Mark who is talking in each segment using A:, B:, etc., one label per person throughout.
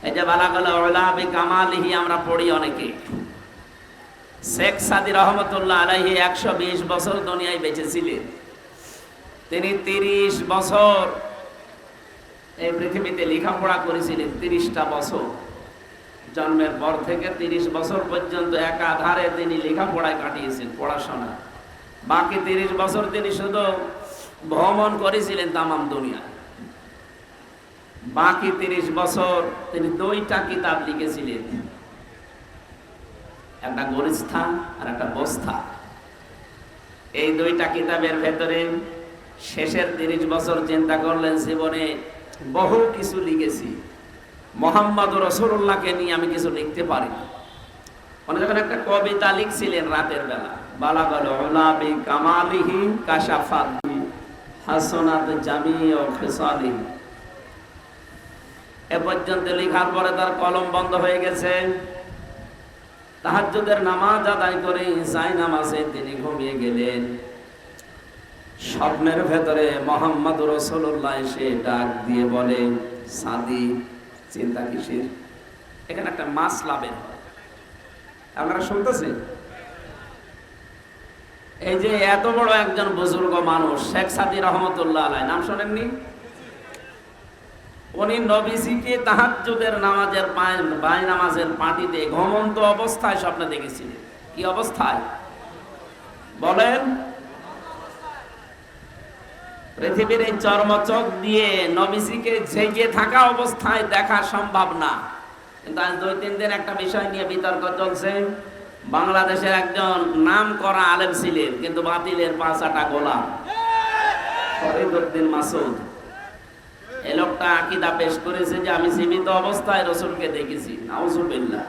A: এই যে বালাগাল উলা বিকামালিহি আমরা পড়ি অনেকে। শেখ সাদী রহমতুল্লাহ আলাইহি 120 বছর দুনিয়ায় বেঁচে ছিলেন। তিনি 30 বছর এই পৃথিবীতে লেখাপড়া করেছিলেন। 30টা বছর, জন্মের পর থেকে 30 বছর পর্যন্ত একাধারে তিনি লেখাপড়ায় কাটিয়েছেন, পড়াশোনা। বাকি 30 বছর তিনি শুধু ভ্রমণ করেছিলেন তামাম দুনিয়া। বাকি 30 বছর তিনি 2টা কিতাব লিখেছিলেন, একটা গোরস্থান আর একটা বস্থা। এই 2টা কিতাবের ভেতরে শেষের 30 বছর চিন্তা করলেন, জীবনে বহু কিছু লিখেছি, মোহাম্মদ রাসূলুল্লাহকে নিয়ে আমি কিছু লিখতে পারি। উনি যখন একটা কবিতা লিখছিলেন রাতের বেলা, বালাগাল উলা বিকামালিহি কাশাফাত হাসানাত জামিউ খিসালিহি, এ পর্যন্ত লেখার পরে তার কলম বন্ধ হয়ে গেছে। তাহাজ্জুদের নামাজ আদায় করে ঈশার নামাজে তিনি ঘুমিয়ে গেলেন। স্বপ্নের ভেতরে মোহাম্মদ রাসূলুল্লাহ এসে ডাক দিয়ে বলে, সাদি, চিন্তা কিসের? এখানে একটা মাসলা বের হয়, আপনারা শুনতেছেন? এই যে এত বড় একজন বুজুর্গ মানুষ শেখ সাদী রহমতুল্লাহ আলাইহি, নাম শোনেননি? উনি নবীজিকে তাহাজ্জুদের নামাজের বাই নামাজের পাটিতে ঘুমন্ত অবস্থায় স্বপ্নে দেখেছিলেন। কি অবস্থায় বলেন? পৃথিবীর এই চর্মচক দিয়ে নবীজিকে জেগে থাকা অবস্থায় দেখা সম্ভব না। কিন্তু আজ 2-3 দিন একটা বিষয় নিয়ে বিতর্ক চলছে। বাংলাদেশের একজন নাম করা আলেম ছিলেন, কিন্তু বাতিলের 5 গোলাম, ফরিদউদ্দিন মাসুদ। এই লোকটা আকীদা পেশ করেছে যে আমি জীবিত অবস্থায় রাসূলকে দেখেছি। নাউজুবিল্লাহ।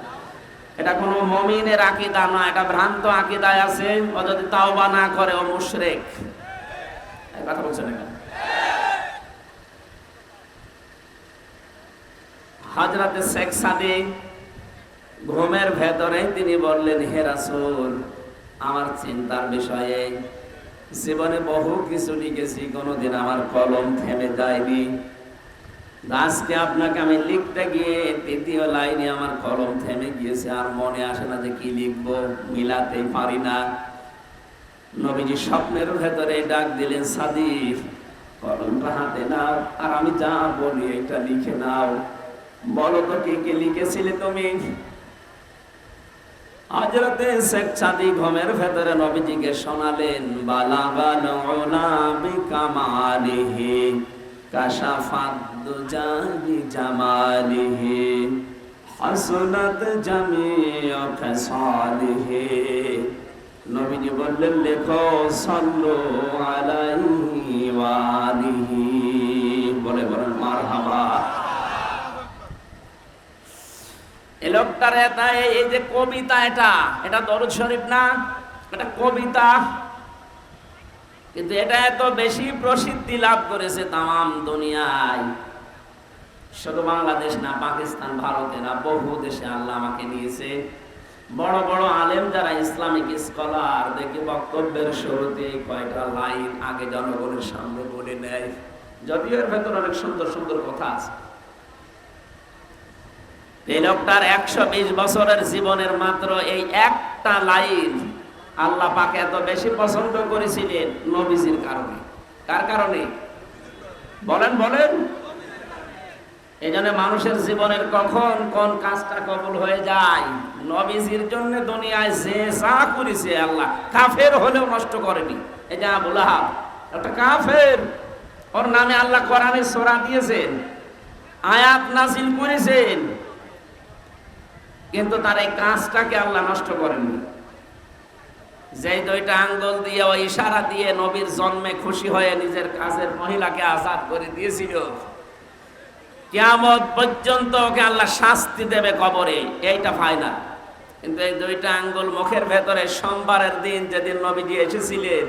A: এটা কোনো মুমিনের আকীদা না, এটা ভ্রান্ত আকীদায় আছে। ও যদি তাওবা না করে ও মুশরিক। এই কথা বলছেন না? হযরত শেখ সাদী ঘুমের ভেতরে তিনি বললেন, হে রাসূল, আমার চিন্তার বিষয়ে জীবনে বহু কিছু লিখেছি, কোনোদিন আমার কলম থেমে যায়নি। আজকে আপনাকে আমি লিখতে গিয়ে 3য় লাইনে আমার কলম থেমে গিয়েছে, আর মনে আসে না যে কি লিখবো, মিলাতেই পারি না। নবীজি স্বপ্নের ভেতরে ডাক দিলেন, সাদী, কলমটা হাতে নাও, আর আমি যা বলি এটা লিখে নাও। বলো তো কি কি লিখেছিলে তুমি? হযরতে শেখ সাদী ঘুমের ভেতরে নবীজিকে শোনালেন, বালাগাল উলা বিকামালিহি কাশাফাত দুজা বিজামালিহি হাসানাত জামিউ খিসালিহি। নবীজি বললেন, লেখো সাল্লু আলাইহি ওয়া আলিহি। বলে বলেন মারহাবা। এই লোকটার এই যে কবিতা, এটা দরুদ শরীফ না, এটা কবিতা। কিন্তু এটা এত বেশি প্রসিদ্ধি লাভ করেছে তামাম দুনিয়ায়, শুধু বাংলাদেশ না, পাকিস্তান, ভারতে না, বহু দেশে আল্লাহ আমাকে নিয়েছে। বড় বড় আলেম যারা ইসলামিক স্কলার, দেখি বক্তব্যের শুরুতে কয়টা লাইন আগে জনগণের সামনে বলে নেয়, যদিও এর ভেতর অনেক সুন্দর সুন্দর কথা আছে। এই লোকটার 120 বছরের জীবনের মাত্র এই একটা লাইন আল্লাহ পাক এত বেশি পছন্দ করেছিলেন নবীজির কারণে। কার কারণে বলেন? বলেন। এই জন্য মানুষের জীবনের কখন কোন কাজটা কবুল হয়ে যায়, নবীজির জন্য দুনিয়ায় যে যা করেছে আল্লাহ, কাফের হলেও নষ্ট করেনি। এই যে আবু লাহাব একটা কাফের, ওর নামে আল্লাহ কোরআনে সূরা দিয়েছেন, আয়াত নাযিল করেছেন, কিন্তু তার এই কাজটাকে আল্লাহ নষ্ট করেননি। যে 2টা আঙ্গুল দিয়ে ওই ইশারা দিয়ে নবীর জন্মে খুশি হয়ে নিজের কাজের মহিলাকে আজাদ করে দিয়েছিল, কিয়ামত পর্যন্ত ওকে আল্লাহ শাস্তি দেবে কবরে, এইটা ফাইনাল। কিন্তু এই 2টা আঙ্গুল মুখের ভেতরে সোমবারের দিন যেদিন নবীজি এসেছিলেন,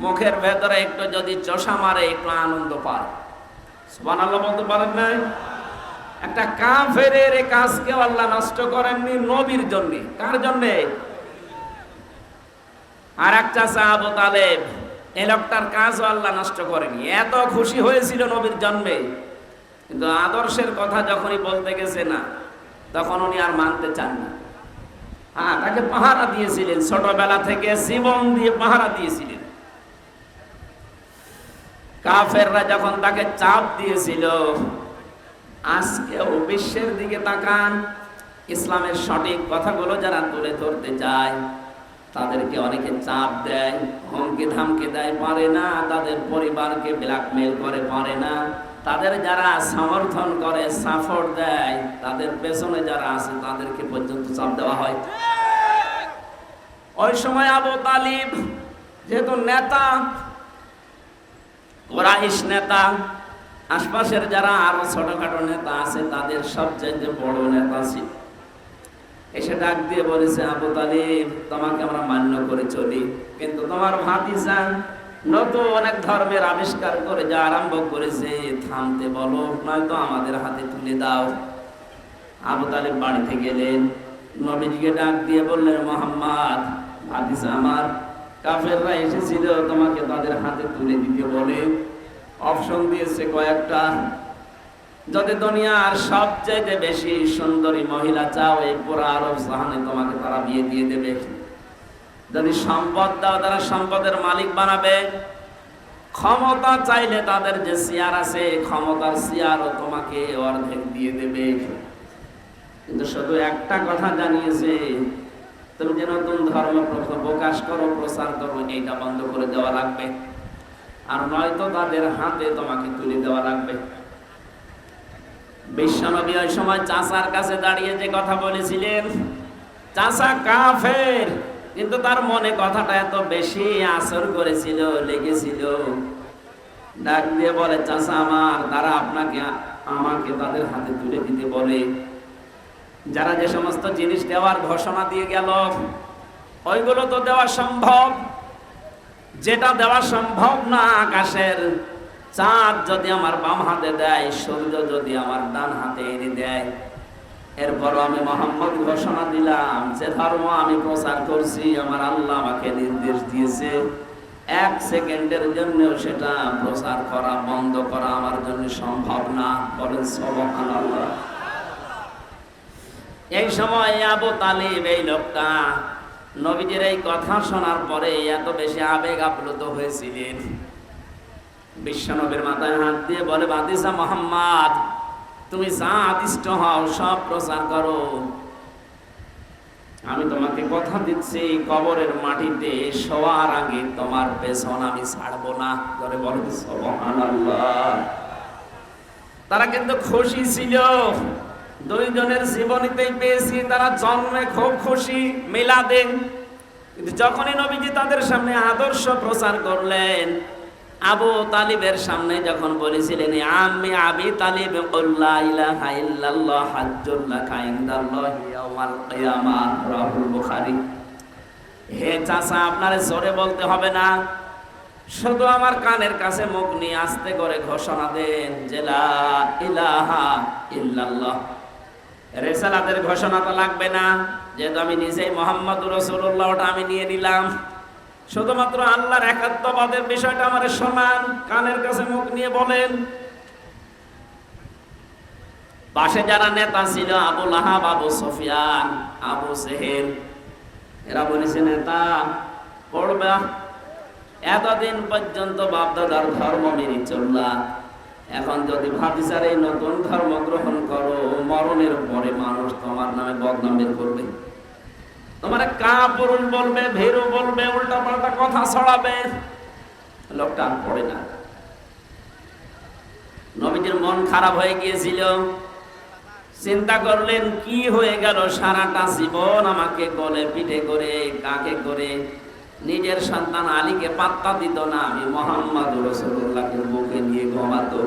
A: মুখের ভেতরে একটু যদি চোষা মারে একটু আনন্দ পায়। সুবহানাল্লাহ বলতে পারেন না? একটা কাফেরের এই কাজকে আল্লাহ নষ্ট করেননি নবীর জন্য। কার জন্য? আর এক চাচা আবু তালেব, এই লোকটার কাজও আল্লাহ নষ্ট করেনি। এত খুশি হয়েছিল নবীর জন্মে, কিন্তু আদর্শের কথা যখনই বলতে গেছে না, তখন উনি আর মানতে চান না। হ্যাঁ, তাকে পাহারা দিয়েছিলেন, ছোটবেলা থেকে জীবন দিয়ে পাহারা দিয়েছিলেন। কাফেররা যখন তাকে চাপ দিয়েছিল, আজকেও বিশ্বের দিকে তাকান, ইসলামের সঠিক কথাগুলো যারা তুলে ধরতে চায় তাদেরকে অনেকে চাপ দেয়, হুমকি ধামকি দেয়, পারে না। তাদের পরিবারকে ব্ল্যাকমেল করে, পারে না। তাদের যারা সমর্থন করে, সাপোর্ট দেয়, তাদের পেছনে যারা আছে তাদেরকে পর্যন্ত চাপ দেওয়া হয়। ওই সময় আবু তালিব যেহেতু নেতা, কুরাইশ নেতা, আশপাশের যারা আরো ছোটখাটো নেতা আছে তাদের সবচেয়ে বড় নেতা ছিল। এসে ডাক দিয়ে বলেছে, আবু তালিব, তোমাকে আমরা মান্য করে চলি, কিন্তু তোমার ভাতিজা নতুন অনেক ধর্মের আবিষ্কার করে যা আরম্ভ করেছে, থামতে বলো, নয়তো আমাদের হাতে তুলে দাও। আবু তালিব বাড়িতে গেলেন, নবীজিকে ডাক দিয়ে বললেন, মুহাম্মদ, ভাতিজা আমার, কাফেররা এসেছিল তোমাকে তাদের হাতে তুলে দিতে বলে, অপশন দিয়েছে কয়েকটা। যদি দুনিয়ার সবচেয়ে বেশি সুন্দরী মহিলা চাও, এই পুরো আরব জাহানে তোমাকে তারা বিয়ে দিয়ে দেবে। যদি সম্পদ দাও, তারা সম্পদের মালিক বানাবে। ক্ষমতা চাইলে তাদের যে চেয়ার আছে, ক্ষমতার চেয়ারও তোমাকে অর্ধেক দিয়ে দেবে। কিন্তু শুধু একটা কথা জানিয়েছে, তুমি যে নতুন ধর্ম প্রকাশ করো, প্রচার করো, এইটা বন্ধ করে দেওয়া লাগবে, আর নয়তো তাদের হাতে তোমাকে তুলে দেওয়া লাগবে। বিশ্বনবী ওই সময় চাচার কাছে দাঁড়িয়ে যে কথা বলেছিলেন, চাচা কাফের, কিন্তু তার মনে কথাটা এত বেশি আসর করেছিল, লেগেছিল। ডাক দিয়ে বলে, চাচা আমার, তারা আপনাকে আমাকে তাদের হাতে তুলে দিতে বলে। যারা যে সমস্ত জিনিস দেওয়ার ঘোষণা দিয়ে গেল, ওইগুলো তো দেওয়া সম্ভব। যেটা দেওয়া সম্ভব না, আকাশের চাঁদ যদি আমার বাম হাতে দেয়, সূর্য যদি আমার ডান হাতে এনে দেয়, এরপর আমি মুহাম্মদ ঘোষণা দিলাম যে ধর্ম আমি প্রচার করছি, আমার আল্লাহ আমাকে নির্দেশ দিয়েছে, 1 সেকেন্ডের জন্য সেটা প্রচার করা বন্ধ করা আমার জন্য সম্ভব না। বলেন সুবহানাল্লাহ। এই সময় আবু তালিব, এই লোকটা নবীজির এই কথা শোনার পরে এত বেশি আবেগ আপ্লুত হয়েছিলেন, বিশ্বনবীর মাথায় হাত দিয়ে বলে, ভাতিজা মুহাম্মদ, তুমি যা আদিষ্ট হও সব প্রচার করো, আমি তোমাকে কথা দিচ্ছি, কবরের মাটিতে শোয়ার আগে তোমার পেছন আমি ছাড়বো না। করে বলে সুবহানাল্লাহ। তারা কিন্তু খুশি ছিল, দুইজনের জীবনীতেই পেয়েছি, তারা জন্মে খুব খুশি, মিলাদে। কিন্তু যখনই নবীজি তাদের সামনে আদর্শ প্রচার করলেন, আবু তালিবের সামনে যখন বলেছিলেন, আমি আবি তালিব লা ইলাহা ইল্লাল্লাহ হাজ্জুল লাকা ইনদাল্লাহি ইয়াওমাল কিয়ামাহ, রাহুল বুখারী, হে চাচা, আপনারে জোরে বলতে হবে না, শুধু আমার কানের কাছে মুখ নিয়ে আস্তে করে ঘোষণা দেন যে লা ইলাহা ইল্লাল্লাহ। রিসালাতের ঘোষণা তো লাগবে না, যেহেতু আমি নিজেই মুহাম্মদুর রাসূলুল্লাহ, ওটা আমি নিয়ে নিলাম। শুধুমাত্র আল্লাহর একাত্মবাদের বিষয়টা আমারে শোনান, কানের কাছে মুখ নিয়ে বলেন। পাশে যারা নেতা ছিল, আবু লাহাব, আবু সুফিয়ান, আবু জেহেল, এরা বলেছে, নেতা পড়বা, এতদিন পর্যন্ত বাপদাদার ধর্ম মেনে চললা, এখন যদি ভাতিজার এই নতুন ধর্ম গ্রহণ করো, মরণের পরে মানুষ তোমার নামে বদনাম বের করবে, তোমার কাপুরুষ বলবে, ভীরু বলবে, উল্টা পাল্টা কথা ছড়াবে। লোকটা আর পড়ে না। নবীজির মন খারাপ হয়ে গিয়েছিল, চিন্তা করলেন কি হয়ে গেল, সারাটা জীবন আমাকে গলে পিঠে করে, কাকে করে, নিজের সন্তান আলীকে পাত্তা দিত না, আমি মুহাম্মদুর রাসূলুল্লাহকে বুকে নিয়ে ঘুমাতো।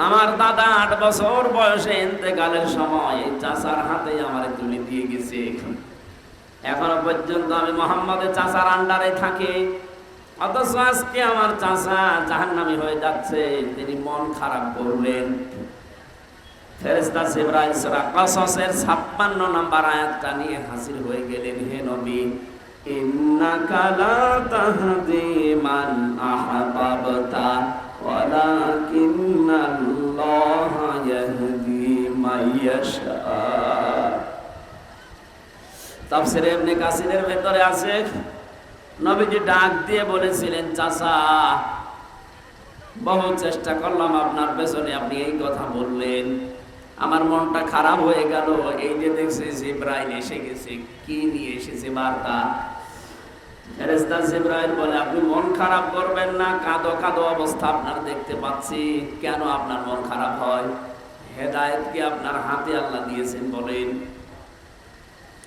A: আমার দাদা 8 বছর বয়সে ইন্তেকালের সময় চাচার হাতে আমারে তুলে দিয়ে গেছে, এখনো পর্যন্ত আমি মুহাম্মদের চাচার আন্ডারে থাকি, অথচ আজকে আমার চাচা জাহান্নামী হয়ে যাচ্ছে। তিনি মন খারাপ করলেন। ফেরেশতা জিবরাইল সূরা কসসের 56 নম্বর আয়াতটা নিয়ে হাজির হয়ে গেলেন, হে নবী, ইন্নাকা লা তাহদি মান আহবাবতা ওয়ালাকিন্নাল্লাহ ইন্নাল্লাহা ইয়াহদি মাইয়াশা। তাফসীরে ইবনে কাসিরের ভেতরে আছে নবীজি ডাক দিয়ে বলেছিলেন, চাচা বহু চেষ্টা করলাম আপনার পেছনে, আপনি এই কথা বললেন, আমার মনটা খারাপ হয়ে গেল। এই যে দেখছি জিবরাইল এসে গেছে, কি নিয়ে এসেছে বার্তা? ফেরেশতা জিবরাইল বলে, আপনি মন খারাপ করবেন না, কাঁদো কাঁদো অবস্থা আপনার দেখতে পাচ্ছি। কেন আপনার মন খারাপ হয়? হেদায়েত কি আপনার হাতে আল্লাহ দিয়েছেন বলেন?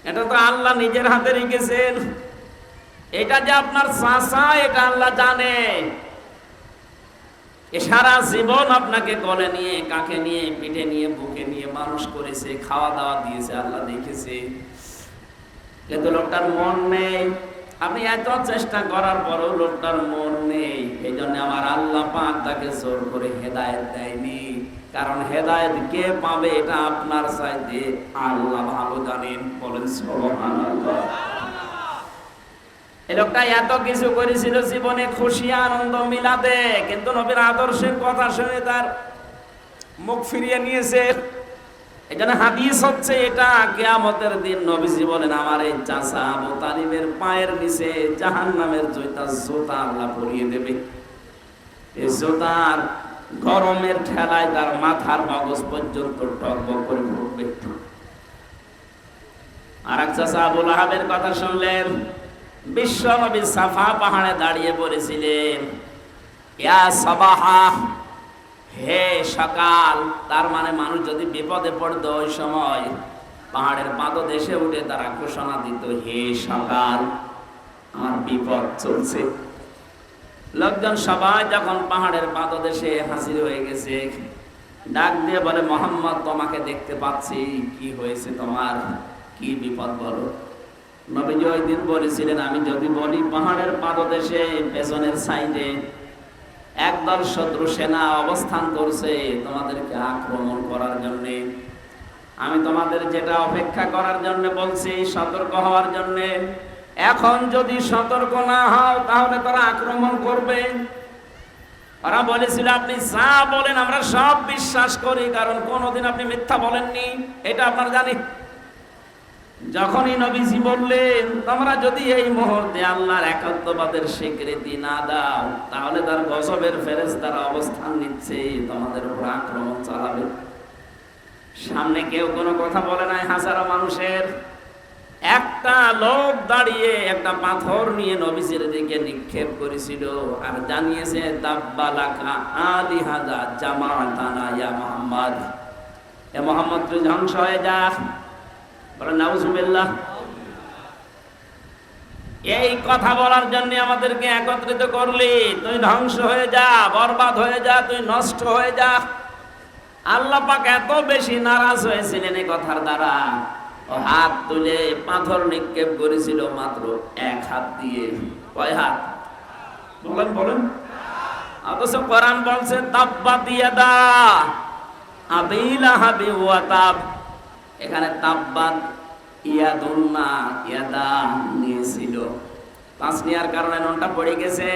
A: এটা তো আল্লাহ নিজের হাতে রেখেছেন। এটা যে আপনার চাচা, এটা আল্লাহ জানে। সারা জীবন আপনাকে কোলে নিয়ে, কাঁখে নিয়ে, পিঠে নিয়ে, বুকে নিয়ে মানুষ করেছে, খাওয়া দাওয়া দিয়েছে, আল্লাহ দেখেছে। কিন্তু লোকটার মন নেই। আপনি এত চেষ্টা করার পরেও লোকটার মন নেই। এই জন্য আমার আল্লাহ পাক তাকে জোর করে হেদায়েত দেয়নি। কারণ হেদায়েত কে পাবে এটা আপনার চাইতে আল্লাহ ভালো জানেন। বলেন সুবহানাল্লাহ। এই লোকটা এত কিছু করেছিল জীবনে, খুশি আনন্দ মিলাতে, কিন্তু নবীর আদর্শের কথা শুনে তার মুখ ফিরিয়ে নিয়েছে। এই জন্য হাদিস হচ্ছে এটা, কিয়ামতের দিন নবীজি বলেন, আমার এই চাচা আবু তালিবের পায়ের নিচে জাহান্নামের জুতা আল্লাহ পরিয়ে দেবে। এই জুতার গরমের ঠেলায় তার মাথার মগজ পর্যন্ত টকবক করে ফুটবে। আর এক চাচা আবু লাহাবের কথা শুনলেন। বিশ্ব নবী সাফা পাহাড়ে দাঁড়িয়ে বলেছিলেন, ইয়া সাবাহা, হে সকাল। তার মানে মানুষ যদি বিপদে পড়তো ওই সময় পাহাড়ের পাদদেশে উঠে তারা ঘোষণা দিত, হে সকাল, আমার বিপদ চলছে। লোকজন সবাই যখন পাহাড়ের পাদদেশে হাজির হয়ে গেছে, ডাক দিয়ে বলে, মোহাম্মদ তোমাকে দেখতে পাচ্ছি, কি হয়েছে তোমার, কি বিপদ বলো। নবীজি ওই দিন বলেছিলেন, আমি যদি বলি পাহাড়ের পাদদেশে পেছনের সাইডে একদল শত্রু সেনা অবস্থান করছে তোমাদেরকে আক্রমণ করার জন্য, আমি তোমাদের যেটা অপেক্ষা করার জন্য বলছি, সতর্ক হওয়ার জন্য, এখন যদি সতর্ক না হও তাহলে তারা আক্রমণ করবে। ওরা বলেছিল, আপনি যা বলেন আমরা সব বিশ্বাস করি, কারণ কোনোদিন আপনি মিথ্যা বলেননি, এটা আপনার জানি। যখনই নবীজি বললেন, তোমরা যদি এই মুহূর্তে আল্লাহর একাত্মবাদের স্বীকৃতি না দাও, তাহলে তার গজবের ফেরেশতারা অবস্থান নিচ্ছে, তোমাদের উপর আক্রমণ চালাবে। সামনে কেউ কোনো কথা বলে নাই। হাজারো মানুষের একটা লোক দাঁড়িয়ে একটা পাথর নিয়ে নবীজির দিকে নিক্ষেপ করেছিল আর জানিয়েছে, তাব্বালাকা আলিহাদা জামাতানা ইয়া মুহাম্মদ, এ মুহাম্মদ তুই ধ্বংস হয়ে যা। বলেন নাউজুবিল্লাহ। এই কথা বলার জন্য আমাদেরকে একত্রিত করলি, তুই ধ্বংস হয়ে যা, বরবাদ হয়ে যা, তুই নষ্ট হয়ে যা। আল্লাহ পাক এত বেশি নারাজ হয়েছিলেন এই কথার দ্বারা, ও হাত তুলে পাথর নিক্ষেপ করেছিল মাত্র এক হাত দিয়ে। কয় হাত? বলেন বলেন। অথচ কোরআন বলছে, তাব্বাত ইয়াদা আবি লাহাবি ওয়া তাব। এখানে তাব্বাত ইয়াদুন না, ইয়াদা নিয়েছিল। তাসনিয়ার কারণে নুনটা পড়ে গেছে,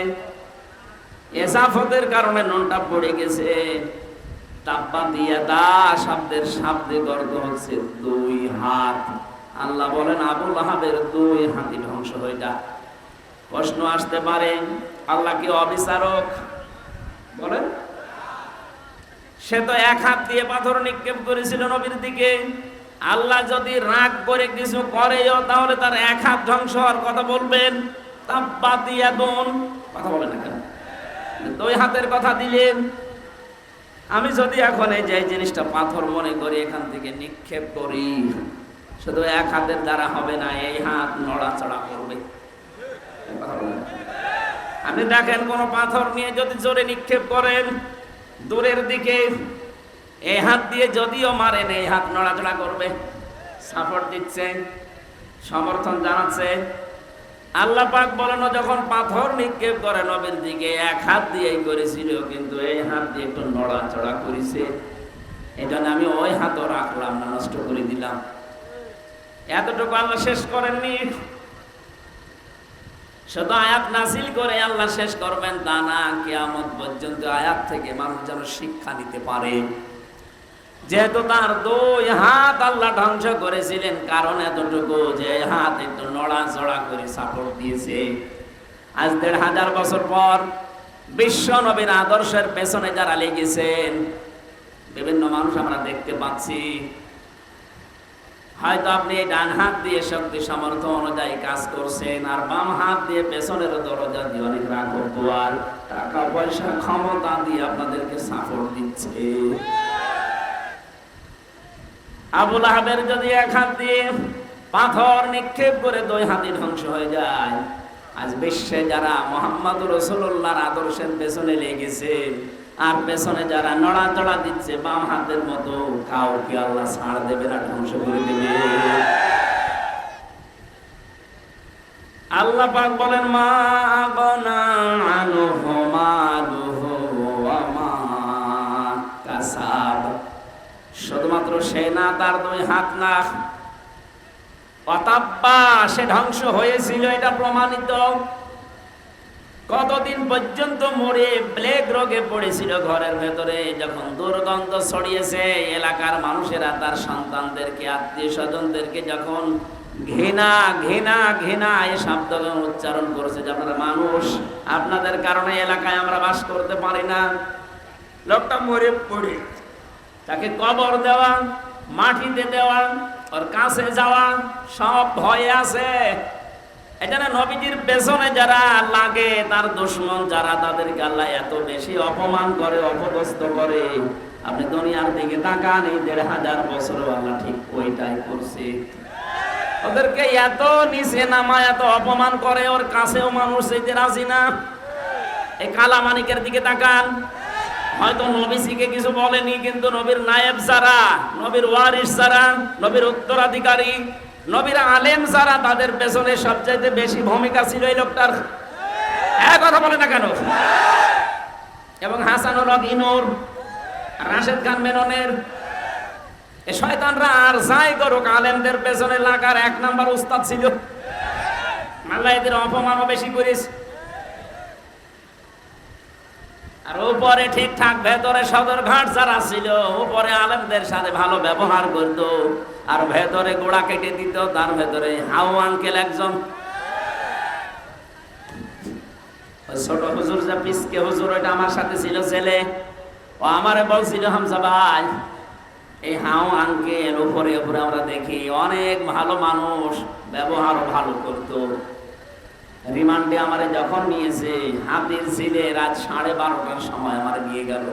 A: এসাফতের কারণে নুনটা পড়ে গেছে। তাব্বাত ইয়াদা শব্দের শাব্দিক অর্থ হচ্ছে দুই হাত। আল্লাহ বলেন, আবু লাহাবের দুই হাতই ধ্বংস হয়ে যা। প্রশ্ন আসতে পারে, আল্লাহ কি অবিচারক? বলেন, সে তো এক হাত দিয়ে পাথর নিক্ষেপ করেছিল নবীর দিকে। আল্লাহ যদি রাগ করে কিছু করেও তাহলে তার এক হাত ধ্বংস হওয়ার কথা বলবেন? তাব্বাত ইয়াদুন কথা বলেন না কেন? দুই হাতের কথা দিলেন। আমি যদি এখন এই যে জিনিসটা পাথর মনে করি, এখান থেকে নিক্ষেপ করি, শুধু এক হাতের দ্বারা হবে না, এই হাত নড়াচড়া করবে। আপনি দেখেন, কোন পাথর নিয়ে যদি জোরে নিক্ষেপ করেন দূরের দিকে, এই হাত দিয়ে যদিও মারেন, এই হাত নড়াচড়া করবে, সাপোর্ট দিচ্ছে, সমর্থন জানাচ্ছে। আল্লাহ পাক বলেন, যখন পাথর নিক্ষেপ করে নবীর দিকে এক হাত দিয়েই করেছিল, কিন্তু এই হাত দিয়ে একটু নড়াচড়া করেছে। এই জন্য আমি ওই হাতও রাখলাম না, নষ্ট করে দিলাম। এতটুকু আল্লাহ শেষ করেননি। শুধু আয়াত নাযিল করে আল্লাহ শেষ করবেন তা না, কিয়ামত পর্যন্ত আয়াত থেকে মানুষ যেন শিক্ষা নিতে পারে। যেহেতু তার 2 হাত আল্লাহ ধ্বংস করেছিলেন, কারণ এতটুকু যে হাত একটু নড়াচড়া করে সাপোর্ট দিয়েছে। আজ 1500 বছর পর বিশ্ব নবীর আদর্শের পেছনে যারা লেগেছেন, বিভিন্ন মানুষ আমরা দেখতে পাচ্ছি। হয়তো আপনি ডান হাত দিয়ে শক্তি সামর্থ্য অনুযায়ী কাজ করছেন, আর বাম হাত দিয়ে পেছনের দরজা দিয়ে অনেক রাখবার টাকা পয়সা ক্ষমতা দিয়ে আপনাদেরকে সাপোর্ট দিচ্ছে। আবুল আহাবের যদি 1 হাত দিয়ে পাথর নিক্ষেপ করে 2 হাতই ধ্বংস হয়ে যায়, আজ বিশ্বে যারা মুহাম্মদুর রাসূলুল্লাহর আদর্শের পেছনে লেগেছে আর পেছনে যারা নড়াচড়া দিচ্ছে বাম হাতের মতো, কাউকে আল্লাহ ছাড় দেবে না, ধ্বংস করে দেবে। আল্লাহ পাক বলেন, মা আগনা আনহু মালুহু ওয়া মা কাসাব। শুধুমাত্র সে না, তার 2 হাত না, অতাব্বা সে ধ্বংস হয়েছিল, এটা প্রমাণিত। কতদিন পর্যন্ত মরে প্লেগ রোগে পড়েছিল ঘরের ভেতরে, যখন দুর্গন্ধ ছড়িয়েছে এলাকার মানুষেরা তার সন্তানদেরকে, আত্মীয় স্বজনদেরকে যখন ঘৃণা ঘৃণা ঘৃণা এই শব্দ উচ্চারণ করেছে যে আপনারা মানুষ, আপনাদের কারণে এলাকায় আমরা বাস করতে পারি না। লোকটা মরে পড়ে তাকে কবর দেওয়া, মাটিতে দেওয়া, ওর কাছে যাওয়া সব ভয়ে আছে। এখানে নবীজির পেছনে যারা লাগে, তার দুশমন যারা, তাদেরকে আল্লাহ এত বেশি অপমান করে, অপদস্থ করে। আপনি দুনিয়ার দিকে তাকান, এই 1500 বছর আল্লাহ ঠিক ওইটাই করছে। ওদেরকে এত নিচে নামায়, এত অপমান করে, ওর কাছেও মানুষ যেতে রাজি না। এই কালামানিকের দিকে তাকান, হয়তো নবীজিকে কিছু বলেনি, কিন্তু নবীর নায়েব যারা, নবীর ওয়ারিস যারা, নবীর উত্তরাধিকারী, নবীর আলেম যারা, তাদের পেছনে সবচাইতে বেশি ভূমিকা ছিল এই লোকটার। কথা বলে না কেন? এবং হাসানুল হক ইনুর, রাশেদ খান মেননের, এই শয়তানরা আর যাই করুক, আলেমদের পেছনে লাগার 1 নাম্বার উস্তাদ ছিল। আল্লাহ এদের অপমানও বেশি করিস। আর উপরে ঠিকঠাক, ভেতরে সদরঘাট যারা ছিল, উপরে আলেমদের সাথে ভালো ব্যবহার করতো, আর ভেতরে গোড়া কেটে দিত। তার ভেতরে হাউ আঙ্কেল একজন, ছোট হুজুর যা পিসকে হুজুর, ওইটা আমার সাথে ছিল ছেলে, ও আমারে বলছিল, হামজা ভাই এই হাউ আঙ্কেল উপরে উপরে আমরা দেখি অনেক ভালো মানুষ, ব্যবহারও ভালো করতো। রিমান্ডে আমারে যখন নিয়েছে, হাতির ছিলে রাত 12:30টার সময় আমারে নিয়ে গেল।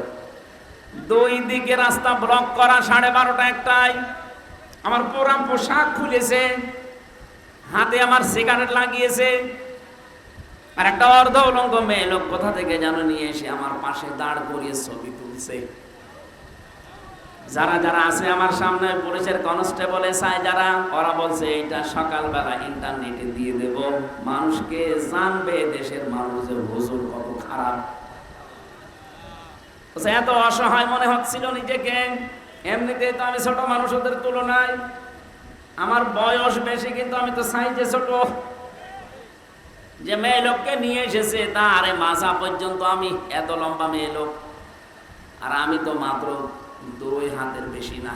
A: 2 দিকে রাস্তা ব্লক করা, 12:30 একটাই। আমার পুরা পোশাক খুলেছে, হাতে আমার সিগারেট লাগিয়েছে, আর একটা অর্ধ উলঙ্গ মেয়ে লোক কোথা থেকে যেন নিয়ে এসে আমার পাশে দাঁড় করিয়ে ছবি তুলছে। যারা যারা আছে আমার সামনে, পুলিশের কনস্টেবল এসআই যারা, ওরা বলছে এইটা সকালবেলা ইন্টারনেটে দিয়ে দেব, মানুষকে জানবে দেশের মানুষ যে হুজুর কত খারাপ। এত অসহায় মনে হচ্ছিল নিজেকে। এমনিতে তো আমি ছোট মানুষ ওদের তুলনায়, আমার বয়স বেশি, কিন্তু আমি তো সাইজে ছোট। যে মেয়ে লোককে নিয়ে এসেছে তার মাথা পর্যন্ত, আমি এত লম্বা মেয়ে লোক, আর আমি তো মাত্র 2 হাতের বেশি না,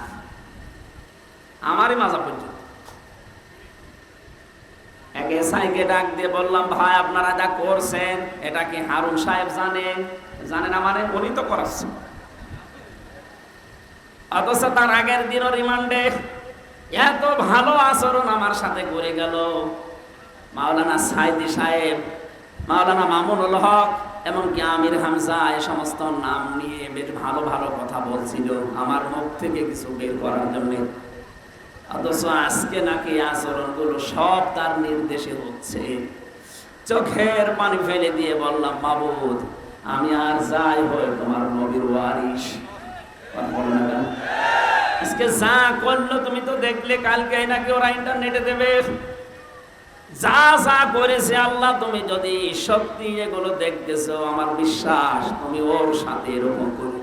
A: আমারই মাজা পর্যন্ত। এক এসআইকে ডাক দিয়ে বললাম, ভাই আপনারা যা করছেন এটা কি হারুন সাহেব জানেন? জানেন মানে? উনি তো করাচ্ছে। অথচ তার আগের দিনও রিমান্ডে এত ভালো আচরণ আমার সাথে করে গেল। মাওলানা সাইদি সাহেব, মাওলানা মামুনুল হক, এমনকি আমির হামজা, এই সমস্ত নাম নিয়ে বেশ ভালো ভালো কথা বলছিল আমার মুখ থেকে কিছু বের করার জন্য। অথচ আজকে নাকি আচরণগুলো সব তার নির্দেশে হচ্ছে। চোখের পানি ফেলে দিয়ে বললাম, মাবুদ আমি আর যাই হই তোমার নবীর ওয়ারিস। আজকে যা করলো তুমি তো দেখলে, কালকে নাকি ওরা ইন্টারনেটে দেবে। যা যা করেছে আল্লাহ, তুমি যদি সত্যি এগুলো দেখতেছো, আমার বিশ্বাস তুমি ওর সাথে এরকম করো।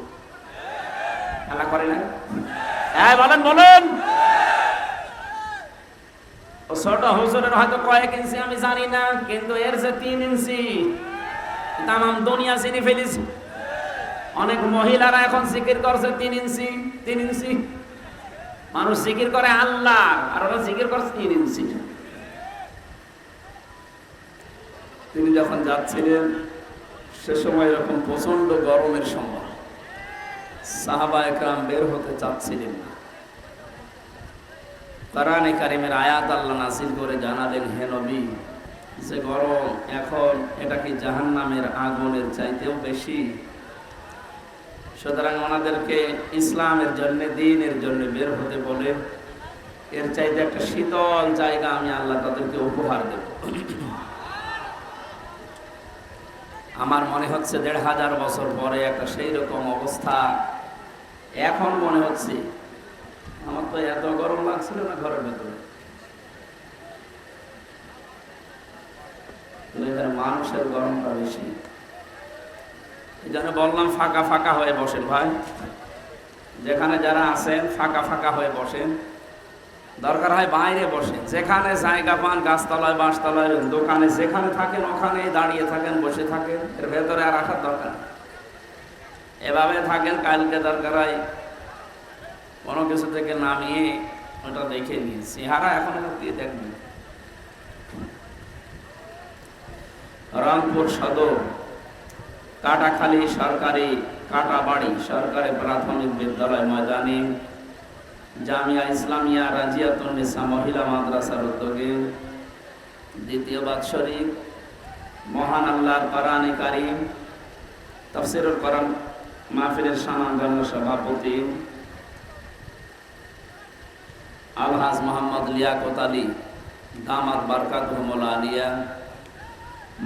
A: আল্লাহ করে না? হ্যাঁ বলেন বলেন। ও ছোট হুজুরের হয়তো কয়েক ইঞ্চি আমি জানি না, কিন্তু এর যে 3 ইঞ্চি, তামাম দুনিয়া চিনি ফেলেছি। অনেক মহিলারা এখন জিকির করছে 3 ইঞ্চি, 3 ইঞ্চি। মানুষ জিকির করে আল্লাহ, আর ওরা জিকির করে 3 ইঞ্চি। তিনি যখন যাচ্ছিলেন সে সময় এরকম প্রচন্ড গরমের সময়, সাহাবা একরাম বের হতে চাচ্ছিলেন না। কোরআনে কারিমের আয়াত আল্লাহ নাযিল করে জানালেন, হে নবী, যে গরম এখন এটা কি জাহান্নামের আগুনের চাইতেও বেশি? সুতরাং ওনাদেরকে ইসলামের জন্য, দ্বীনের জন্য বের হতে বলে এর চাইতে একটা শীতল জায়গা আমি আল্লাহ তাদেরকে উপহার দেব। আমার মনে হচ্ছে ১৫০০ বছর পরে একটা সেই রকম অবস্থা এখন মনে হচ্ছে। আমার তো এত গরম লাগছিল না ঘরের ভেতরে, মানুষের গরমটা বেশি। এই জন্য বললাম ফাঁকা ফাঁকা হয়ে বসেন ভাই, যেখানে যারা আছেন ফাঁকা ফাঁকা হয়ে বসেন, দরকার হয় বাইরে বসেন, যেখানে জায়গা পান, গাছতলায়, বাঁশতলায়, দোকানে, যেখানে থাকেন ওখানেই দাঁড়িয়ে থাকেন, বসে থাকেন, এর ভেতরে আর রাখার দরকার। এভাবে থাকেন, কালকে দরকার হয় কোনো কিছু থেকে নামিয়ে ওটা দেখে নিয়ে চেহারা এখন দিয়ে দেখবেন। রংপুর সদর কাটাখালী সরকারি কাটাবাড়ি সরকারি প্রাথমিক বিদ্যালয় ময়দানে জামিয়া ইসলামিয়া রাজিয়াতুন্নিসা মহিলা মাদ্রাসার উদ্যোগে দ্বিতীয় বাৎসরিক মহান আল্লাহর কোরআনে কারীম তাফসীরুল কোরআন মাহফিলের সম্মানগণ্য সভাপতি আলহাজ মোহাম্মদ লিয়াকত আলী দামাত বারকাতুহুল আলিয়া,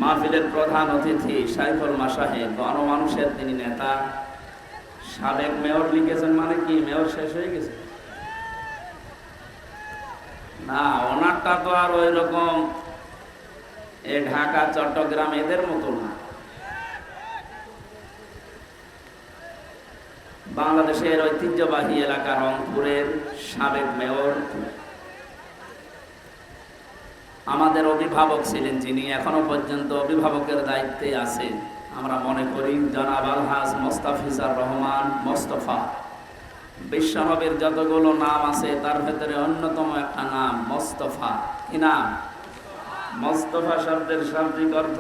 A: মাহফিলের প্রধান অতিথি শাইখুল মাশায়েখ, গণমানুষের তিনি নেতা, সাবেক মেয়র লিখেছেন। মানে কি মেয়র শেষ হয়ে গেছে? না, ওনারটা তো আর ওই রকম ঢাকা, চট্টগ্রাম এদের মতো না। বাংলাদেশের ঐতিহ্যবাহী এলাকা রংপুরের সাবেক মেয়র, আমাদের অভিভাবক ছিলেন যিনি, এখনো পর্যন্ত অভিভাবকের দায়িত্বে আছেন। আমরা মনে করি জনাব আলহাজ মোস্তাফিজার রহমান মোস্তফা। বিশ্বনবীর যতগুলো নাম আছে তার ভেতরে অন্যতম একটা নাম মোস্তফা। কি নাম? মোস্তফা শব্দের শাব্দিক অর্থ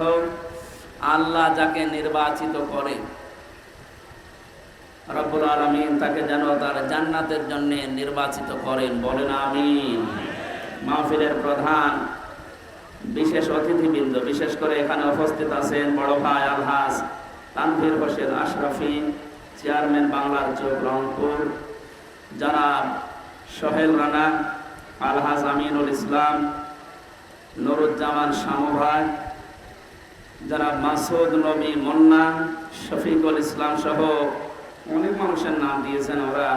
A: আল্লাহ যাকে নির্বাচিত করে, রব্বুল আলামিন তাকে যেন তার জান্নাতের জন্য নির্বাচিত করেন, বলেন আমিন। মাহফিলের প্রধান বিশেষ অতিথিবৃন্দ, বিশেষ করে এখানে উপস্থিত আছেন বড় ভাই আলহাজ তানভীর হোসেন আশরাফি, চেয়ারম্যান বাংলার চোখ রংপুর, জনাব সোহেল রানা, আলহাজ আমিনুল ইসলাম, নুরুজ্জামান শামু ভাই, জনাব মাসুদ নবী মুন্না, শফিকুল ইসলাম সহ অনেক মানুষের নাম দিয়েছেন। ওরা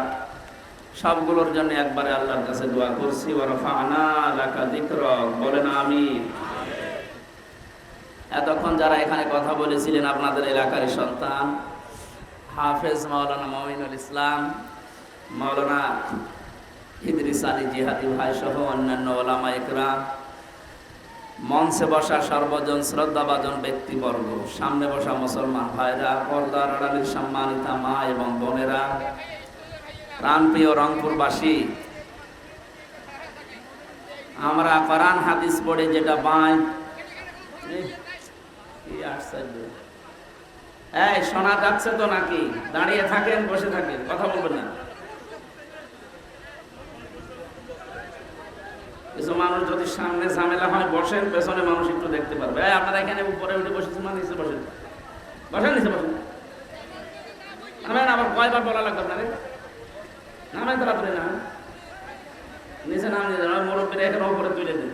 A: সবগুলোর জন্য একবারে আল্লাহর কাছে দোয়া করছি। ওয়া রাফা'না লাকা যিকরাক, বলেন আমিন। এতক্ষণ যারা এখানে কথা বলেছিলেন আপনাদের এলাকার সন্তান হাফেজ মাওলানা মমিনুল ইসলাম, মাওলানা ইদ্রিস আলী জিহাদি ভাই সহ অন্যান্য ওলামা ইকরাম, মঞ্চে বসা সর্বজন শ্রদ্ধাভাজন ব্যক্তিবর্গ, সামনে বসা মুসলমান ভাইরা, পর্দার আড়ালের সম্মানিতা মা এবং বোনেরা, প্রাণপ্রিয় রংপুরবাসী, আমরা কোরআন হাদিস পড়ে যেটা পাই, এই শোনা যাচ্ছে তো নাকি? দাঁড়িয়ে থাকেন, বসে থাকেন, কথা বলবেন না। কিছু মানুষ যদি সামনে ঝামেলা হয় বসেন, পেছনে মানুষ একটু দেখতে পারবে। আপনারা এখানে উপরে উঠে বসেছেন, মানে নিচে বসেন, বসেন, নিচে বসেন। নামেন, আবার কয়বার বলা লাগবে আপনারে? নামেন তাড়াতাড়ি, নামেন, নিচে নাম দিয়ে দেন। মুরব্বীরা এখানে উপরে তুলে দিন।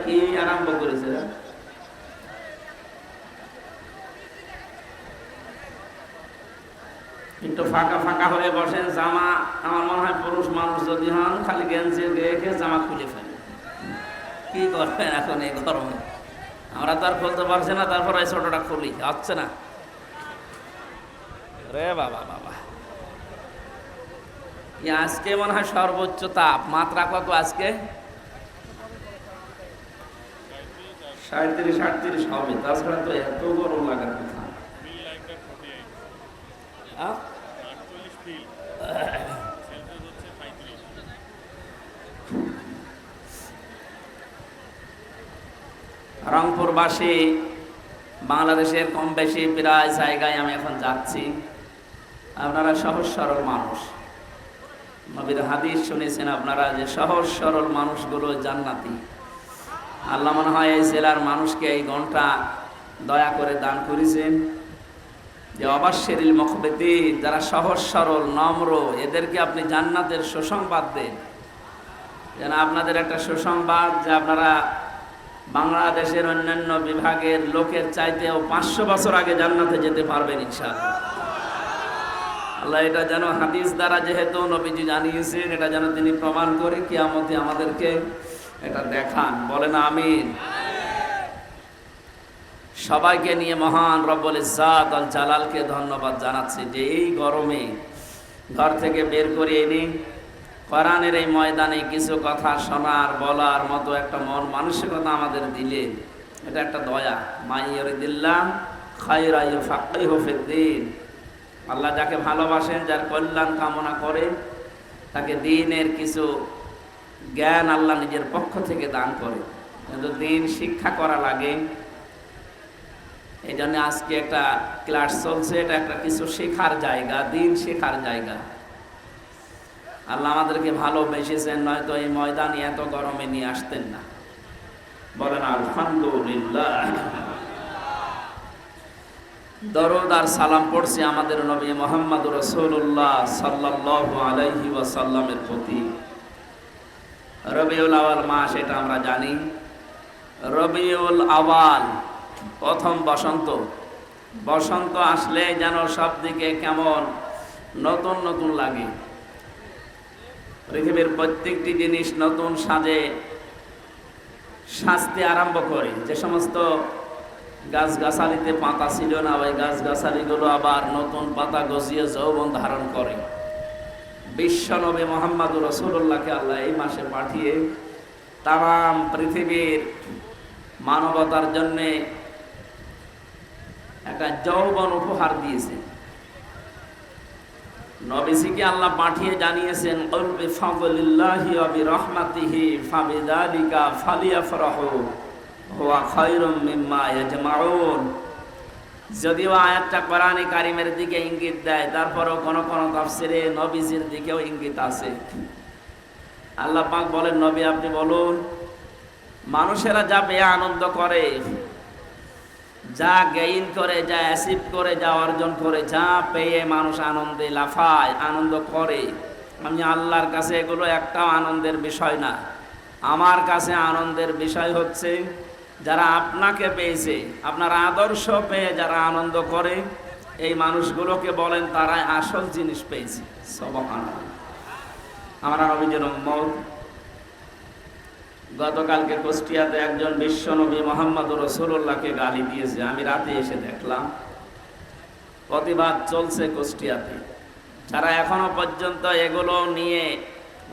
A: কি আরম্ভ করেছে? একটু ফাঁকা ফাঁকা হয়ে বসেন। জামা, আমার মনে হয় পুরুষ মানুষ যদি হন খালি গেঞ্জি রেখে জামা খুলে ফেলে। কি করবেন এখন এই গরমে? আমরা তো আর খুলতে পারছি না, তারপর এই ছোটটা খুলি, হচ্ছে না। রে বাবা বাবা, আজকে মনে হয় সর্বোচ্চ তাপমাত্রা কত আজকে? 37-38 হবে, তাছাড়া তো এত গরম লাগার কথা। রংপুরবাসী, বাংলাদেশের কম বেশি প্রায় জায়গায় আমি এখন যাচ্ছি, আপনারা সহজ সরল মানুষ। নবীর হাদিস শুনেছেন আপনারা যে সহজ সরল মানুষগুলো জান্নাতি। আল্লাহ মনে হয় এই জেলার মানুষকে এই ঘন্টা দয়া করে দান করেছেন যে অবাশশিরিল মুখবিতিন, যারা সহজ সরল নম্র, এদেরকে আপনি জান্নাতের সুসংবাদ দেন। যেন আপনাদের একটা সুসংবাদ যে আপনারা বাংলাদেশের অন্যান্য বিভাগের লোকের চাইতেও 500 বছর আগে জান্নাতে যেতে পারবেন ইনশাআল্লাহ। আল্লাহ এটা যেন হাদিস দ্বারা যেহেতু নবীজি জানিয়েছেন, এটা যেন তিনি প্রমাণ করে কিয়ামতে আমাদেরকে এটা দেখান। বলেন আমিন। সবাইকে নিয়ে মহান রব্বুল ইজ্জাত আল জালালকে ধন্যবাদ জানাচ্ছি যে এই গরমে ঘর থেকে বের করে এনে কোরআনের এই ময়দানে কিছু কথা শোনার বলার মতো একটা মন মানসিকতা আমাদের দিলেন, এটা একটা দয়া। মাইয়ুরিদিল্লাহ খায়রা ইউফাক্কিহু ফিদ্দীন, আল্লাহ যাকে ভালোবাসেন, যার কল্যাণ কামনা করেন, তাকে দ্বীনের কিছু জ্ঞান আল্লাহ নিজের পক্ষ থেকে দান করে। কিন্তু দ্বীন শিক্ষা করা লাগে, এই জন্য আজকে একটা ক্লাস চলছে, এটা একটা কিছু শেখার জায়গা, দ্বীন শেখার জায়গা। আল্লাহ আমাদেরকে ভালোবেসেছেন, নয়তো এই ময়দানে এত গরমে নিয়ে আসতেন না। বলেন আলহামদুলিল্লাহ। দরুদ আর সালাম পড়ছি আমাদের নবী মুহাম্মদ রাসূলুল্লাহ সাল্লাল্লাহু আলাইহি ওয়াসাল্লামের প্রতি। রবিউল আওয়াল মাস, এটা আমরা জানি। রবিউল আওয়াল প্রথম বসন্ত। বসন্ত আসলে যেন সব দিকে কেমন নতুন নতুন লাগে। পৃথিবীর প্রত্যেকটি জিনিস নতুন সাজে সাজতে আরম্ভ করে। যে সমস্ত গাছগাছালিতে পাতা ছিল না, ওই গাছগাছালিগুলো আবার নতুন পাতা গজিয়ে যৌবন ধারণ করে। বিশ্ব নবী মুহাম্মদুর রাসূলুল্লাহকে আল্লাহ এই মাসে পাঠিয়ে তাম পৃথিবীর মানবতার জন্য একটা যৌবন উপহার দিয়েছে। নবীজিকে আল্লাহ পাঠিয়ে জানিয়েছেন, কুল বিফাদলিল্লাহি ওয়া বিরহমাতিহি ফাবিযালিকা ফালিয়াফরাহু হুয়া খায়রুম মিম্মা ইয়াজমাউন। যদিও আয়াতটা কোরআনে কারিমের দিকে ইঙ্গিত দেয়, তারপরেও কোন কোন তাফসিরে নবীজির দিকেও ইঙ্গিত আছে। আল্লাহ পাক বলেন, নবী আপনি বলুন, মানুষেরা যা পেয়ে আনন্দ করে, যা গেইন করে, যা অ্যাচিভ করে, যা অর্জন করে, যা পেয়ে মানুষ আনন্দে লাফায়, আনন্দ করে, আমি আল্লাহর কাছে এগুলো একটাও আনন্দের বিষয় না। আমার কাছে আনন্দের বিষয় হচ্ছে যারা আপনাকে পেয়েছে, আপনার আদর্শ পেয়ে যারা আনন্দ করে, এই মানুষগুলোকে বলেন তারাই আসল জিনিস পেয়েছে। সুবহানাল্লাহ। আমরা নবীজির উম্মত। গতকালকে কুষ্টিয়াতে একজন বিশ্ব নবী মুহাম্মদুর রাসূলুল্লাহকে গালি দিয়েছে, আমি রাতে এসে দেখলাম। প্রতিবাদ চলছে কুষ্টিয়াতে। যারা এখনো পর্যন্ত এগুলো নিয়ে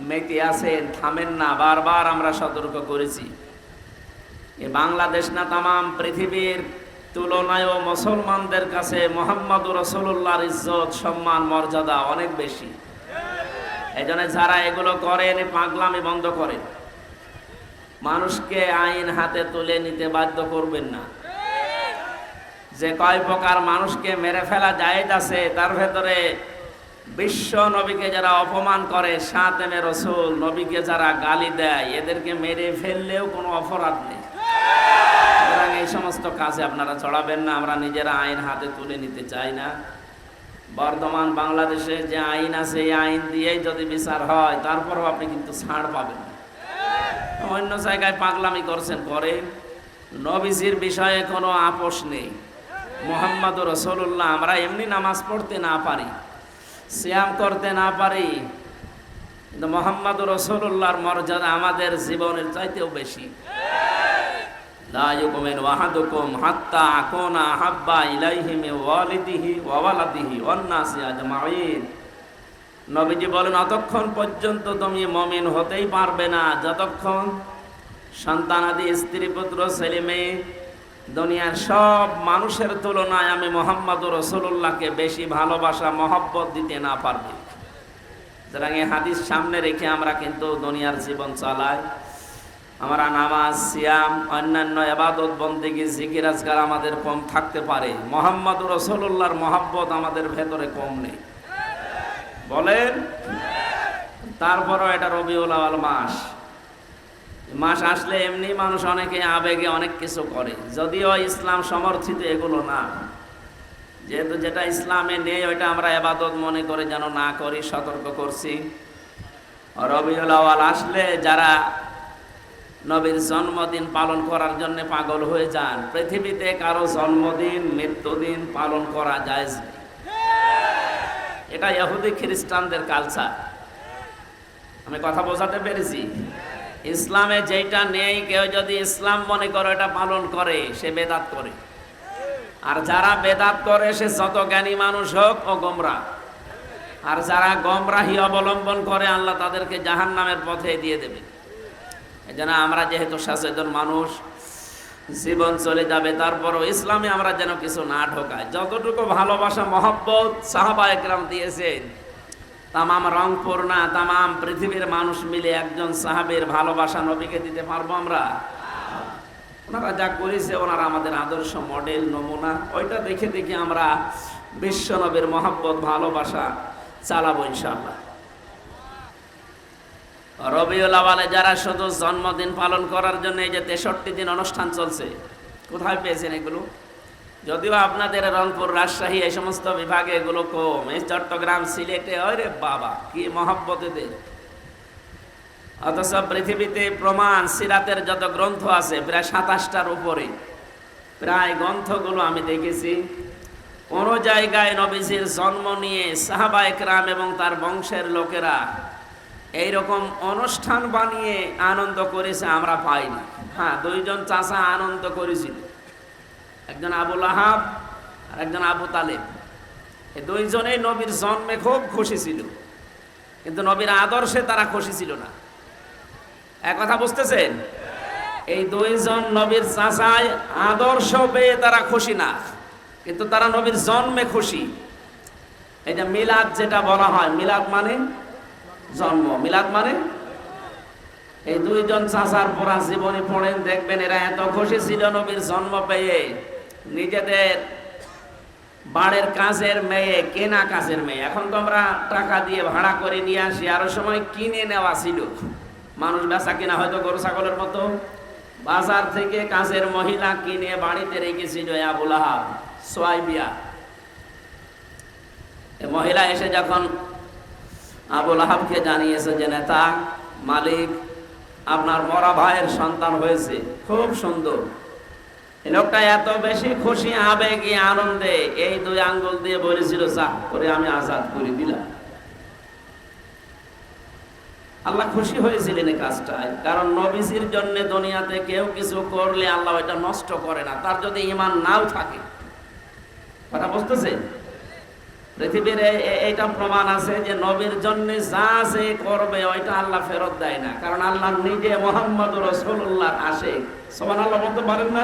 A: মেতে আছেন, থামেন না। বারবার আমরা সতর্ক করেছি, এ বাংলাদেশ না তামাম পৃথিবীর তুলনায়ও মুসলমানদের কাছে মুহাম্মদুর রাসূলুল্লাহর ইজ্জত, সম্মান, মর্যাদা অনেক বেশি। এই জন্য যারা এগুলো করেন, পাগলামি বন্ধ করেন। মানুষকে আইন হাতে তুলে নিতে বাধ্য করবেন না। যে কয় প্রকার মানুষকে মেরে ফেলা জায়েজ আছে, তার ভেতরে বিশ্ব নবীকে যারা অপমান করে, সাতেমে রসুল নবীকে যারা গালি দেয়, এদেরকে মেরে ফেললেও কোনো অপরাধ নেই। সুতরাং এই সমস্ত কাজে আপনারা চড়াবেন না। আমরা নিজেরা আইন হাতে তুলে নিতে চাই না। বর্তমান বাংলাদেশে যে আইন আছে, এই আইন দিয়েই যদি বিচার হয়, তারপরও আপনি কিন্তু ছাড় পাবেন না। অন্য জায়গায় পাগলামি করছেন, করেন। নবীজির বিষয়ে কোনো আপোষ নেই। মুহাম্মদুর রাসূলুল্লাহ, আমরা এমনি নামাজ পড়তে না পারি, সিয়াম করতে না পারি, কিন্তু মুহাম্মদুর রাসূলুল্লাহর মর্যাদা আমাদের জীবনের চাইতেও বেশি। লা ইউমিনু আহাদুকুম হাত্তা আকুনা আহাব্বা ইলাইহি মিন ওয়ালিদিহি ওয়া ওয়ালাদিহি ওয়ান নাসি আজমাইন। নবীজি বলেন, অতক্ষণ পর্যন্ত তুমি মুমিন হতেই পারবে না যতক্ষণ সন্তানাদি, স্ত্রী পুত্র, ছেলে মেয়ে, দুনিয়ার সব মানুষের তুলনায় আমি মুহাম্মদুর রাসূলুল্লাহকে বেশি ভালোবাসা মহব্বত দিতে না পারবে। সুতরাং এই হাদিস সামনে রেখে আমরা কিন্তু দুনিয়ার জীবন চালাই। আমরা নামাজ, সিয়াম, অন্যান্য ইবাদত, বন্দেগী, জিকির, আজকার আমাদের কম থাকতে পারে, মুহাম্মদুর রাসূলুল্লাহর মহব্বত আমাদের ভেতরে কম নেই, বলেন। তারপরও এটা রবিউল আউয়াল মাস আসলে এমনি মানুষ অনেকে আবেগে অনেক কিছু করে, যদিও ইসলাম সমর্থিত এগুলো না। যেহেতু যেটা ইসলামে নেই ওইটা আমরা ইবাদত মনে করে যেন না করি, সতর্ক করছি। রবিউল আউয়াল আসলে যারা নবীর জন্মদিন পালন করার জন্য পাগল হয়ে যান, পৃথিবীতে কারো জন্মদিন, মৃত্যুদিন পালন করা জায়েজ নেই। এটা ইহুদি খ্রিস্টানদের কালচার। আমি কথা বোঝাতে পেরেছি? ইসলামে যেটা নেই, কেউ যদি ইসলাম মনে করে এটা পালন করে, সে বেদাত করে। আর যারা বেদাত করে সে যত জ্ঞানী মানুষ হোক ও গোমরা। আর যারা গোমরাহি অবলম্বন করে আল্লাহ তাদেরকে জাহান্নামের পথে দিয়ে দেবে। এজন্য আমরা যেহেতু সচেতন মানুষ, জীবন চলে যাবে, তারপরও ইসলামে আমরা যেন কিছু না ঢোকাই। যতটুকু ভালোবাসা মহব্বত সাহাবায়ে কেরাম দিয়েছেন, তামাম রংপুর না তামাম পৃথিবীর মানুষ মিলে একজন সাহাবীর ভালোবাসা নবীকে দিতে পারবো আমরা? ওনারা যা করেছে, ওনারা আমাদের আদর্শ, মডেল, নমুনা। ওইটা দেখে দেখে আমরা বিশ্ব নবীর মহব্বত, ভালোবাসা চালাবো ইনশাআল্লাহ। রবিউল আউয়ালে যারা শুধু জন্মদিন পালন করার জন্য এই যে 63 দিন অনুষ্ঠান চলছে, কোথায় পেয়েছেন এগুলো? যদিও আপনাদের রংপুর, রাজশাহী এই সমস্ত বিভাগে এগুলো কম, এই চট্টগ্রাম, সিলেটে ওরে বাবা কি মহব্বত এদের। অথচ পৃথিবীতে প্রমাণ, সিরাতের যত গ্রন্থ আছে প্রায় 27টার উপরে, প্রায় গ্রন্থগুলো আমি দেখেছি, কোন জায়গায় নবীজির জন্ম নিয়ে সাহাবায়ে কেরাম এবং তার বংশের লোকেরা এইরকম অনুষ্ঠান বানিয়ে আনন্দ করেছে আমরা পাইনি। হ্যাঁ, দুইজন চাচা আনন্দ করেছিল, একজন আবু লাহাব আর একজন আবু তালেব। এই দুইজনেই নবীর জন্মে খুব খুশি ছিল, কিন্তু নবীর আদর্শে তারা খুশি ছিল না। এক কথা বুঝতেছেন? এই দুইজন নবীর চাচায় আদর্শ পেয়ে তারা খুশি না, কিন্তু তারা নবীর জন্মে খুশি। এই যে মিলাদ যেটা বলা হয়, মিলাদ মানে জন্ম, মিলাদ মানে, এই দুইজন চাচার পড়া জীবনী পড়েন, দেখবেন এরা এত খুশি ছিল নবীর জন্ম পেয়ে, নিজেদের বাড়ির কাজের মেয়ে, কেনা কাজের মেয়ে, এখন তো আমরা টাকা দিয়ে ভাড়া করে নিয়ে আসি, আরো সময় কিনে নেওয়া ছিল। মানুষ বেচা কিনা হয়তো গরু ছাগলের মতো, বাজার থেকে কাজের মহিলা কিনে বাড়িতে রেখেছিল আবু লাহাব, সোয়াইবিয়া। মহিলা এসে যখন আবু লাহাবকে জানিয়েছে যে নেতা, মালিক, আপনার মরা ভাইয়ের সন্তান হয়েছে, খুব সুন্দর। লোকটা এত বেশি খুশি, আবেগে, আনন্দে এই 2 আঙ্গুল দিয়ে বলেছিল, যা করে আমি আজাদ করে দিলাম। আল্লাহ খুশি হয়েছিলেন এই কাজটায়, কারণ নবীজির জন্য দুনিয়াতে কেউ কিছু করলে আল্লাহ এটা নষ্ট করে না, তার যদি ঈমান নাও থাকে। কথা বুঝতেছে? পৃথিবীর এইটা প্রমাণ আছে যে নবীর জন্য যা যে করবে ওইটা আল্লাহ ফেরত দেয় না, কারণ আল্লাহ নিজে মুহাম্মদুর রাসূলুল্লাহর আশিক। সুবহানাল্লাহ বলতে পারেন না?